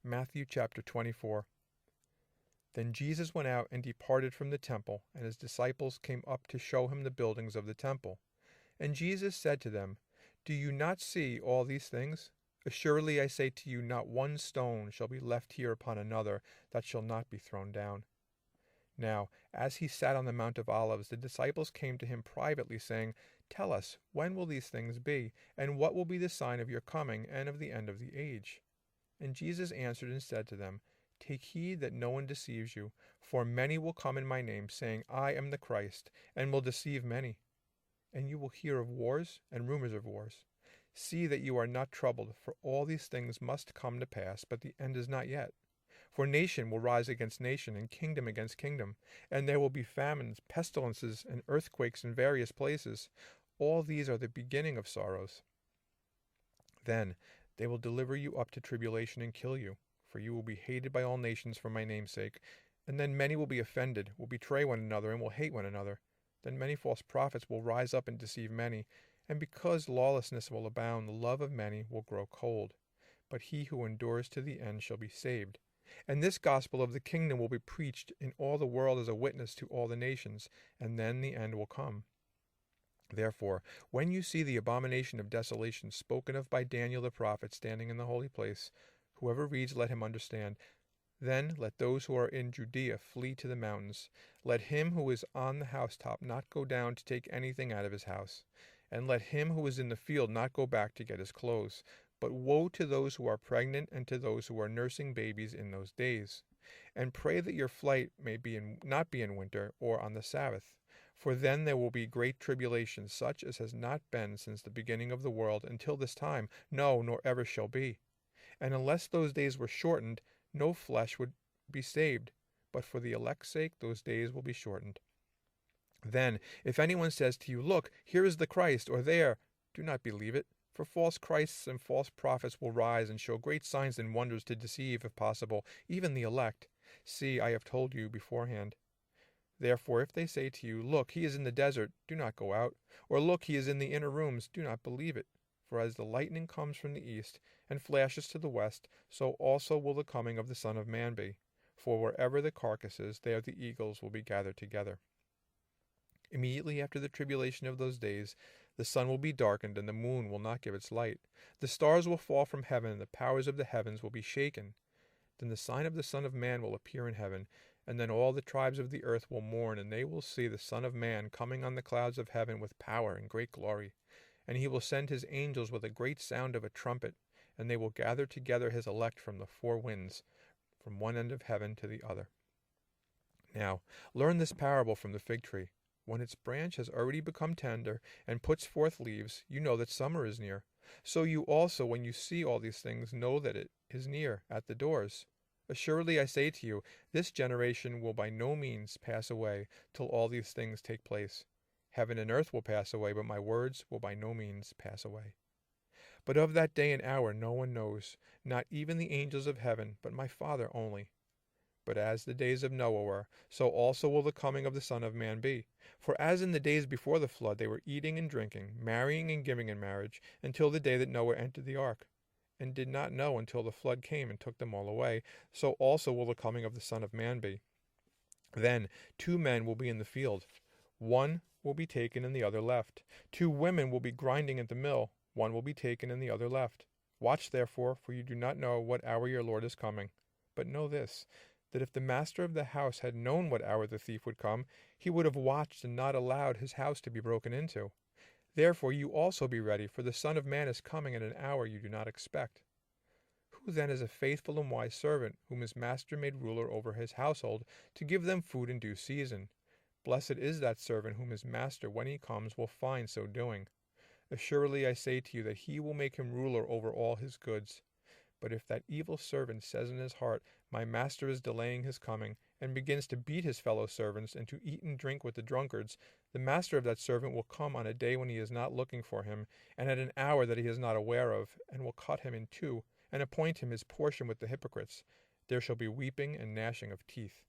Matthew chapter 24. Then Jesus went out and departed from the temple, and his disciples came up to show him the buildings of the temple. And Jesus said to them, Do you not see all these things? Assuredly I say to you, not one stone shall be left here upon another that shall not be thrown down. Now, as he sat on the Mount of Olives, the disciples came to him privately, saying, Tell us, when will these things be? And what will be the sign of your coming and of the end of the age? And Jesus answered and said to them, Take heed that no one deceives you, for many will come in my name, saying, I am the Christ, and will deceive many. And you will hear of wars and rumors of wars. See that you are not troubled, for all these things must come to pass, but the end is not yet. For nation will rise against nation, and kingdom against kingdom, and there will be famines, pestilences, and earthquakes in various places. All these are the beginning of sorrows. Then they will deliver you up to tribulation and kill you, for you will be hated by all nations for my name's sake. And then many will be offended, will betray one another, and will hate one another. Then many false prophets will rise up and deceive many, and because lawlessness will abound, the love of many will grow cold. But he who endures to the end shall be saved. And this gospel of the kingdom will be preached in all the world as a witness to all the nations, and then the end will come. Therefore, when you see the abomination of desolation spoken of by Daniel the prophet standing in the holy place, whoever reads, let him understand. Then let those who are in Judea flee to the mountains. Let him who is on the housetop not go down to take anything out of his house. And let him who is in the field not go back to get his clothes. But woe to those who are pregnant and to those who are nursing babies in those days. And pray that your flight may not be in winter or on the Sabbath. For then there will be great tribulation, such as has not been since the beginning of the world until this time, no, nor ever shall be. And unless those days were shortened, no flesh would be saved, but for the elect's sake those days will be shortened. Then, if anyone says to you, Look, here is the Christ, or there, do not believe it. For false Christs and false prophets will rise and show great signs and wonders to deceive, if possible, even the elect. See, I have told you beforehand. Therefore, if they say to you, Look, he is in the desert, do not go out. Or look, he is in the inner rooms, do not believe it. For as the lightning comes from the east, and flashes to the west, so also will the coming of the Son of Man be. For wherever the carcass is, there the eagles will be gathered together. Immediately after the tribulation of those days, the sun will be darkened, and the moon will not give its light. The stars will fall from heaven, and the powers of the heavens will be shaken. Then the sign of the Son of Man will appear in heaven, and then all the tribes of the earth will mourn, and they will see the Son of Man coming on the clouds of heaven with power and great glory. And he will send his angels with a great sound of a trumpet, and they will gather together his elect from the four winds, from one end of heaven to the other. Now, learn this parable from the fig tree. When its branch has already become tender and puts forth leaves, you know that summer is near. So you also, when you see all these things, know that it is near, at the doors. Assuredly I say to you, this generation will by no means pass away till all these things take place. Heaven and earth will pass away, but my words will by no means pass away. But of that day and hour no one knows, not even the angels of heaven, but my Father only. But as the days of Noah were, so also will the coming of the Son of Man be. For as in the days before the flood they were eating and drinking, marrying and giving in marriage, until the day that Noah entered the ark, and did not know until the flood came and took them all away, so also will the coming of the Son of Man be. Then 2 men will be in the field, one will be taken and the other left. 2 women will be grinding at the mill, one will be taken and the other left. Watch therefore, for you do not know what hour your Lord is coming. But know this, that if the master of the house had known what hour the thief would come, he would have watched and not allowed his house to be broken into. Therefore you also be ready, for the Son of Man is coming at an hour you do not expect. Who then is a faithful and wise servant, whom his master made ruler over his household, to give them food in due season? Blessed is that servant whom his master, when he comes, will find so doing. Assuredly I say to you that he will make him ruler over all his goods. But if that evil servant says in his heart, My master is delaying his coming, and begins to beat his fellow servants and to eat and drink with the drunkards, the master of that servant will come on a day when he is not looking for him, and at an hour that he is not aware of, and will cut him in two, and appoint him his portion with the hypocrites. There shall be weeping and gnashing of teeth.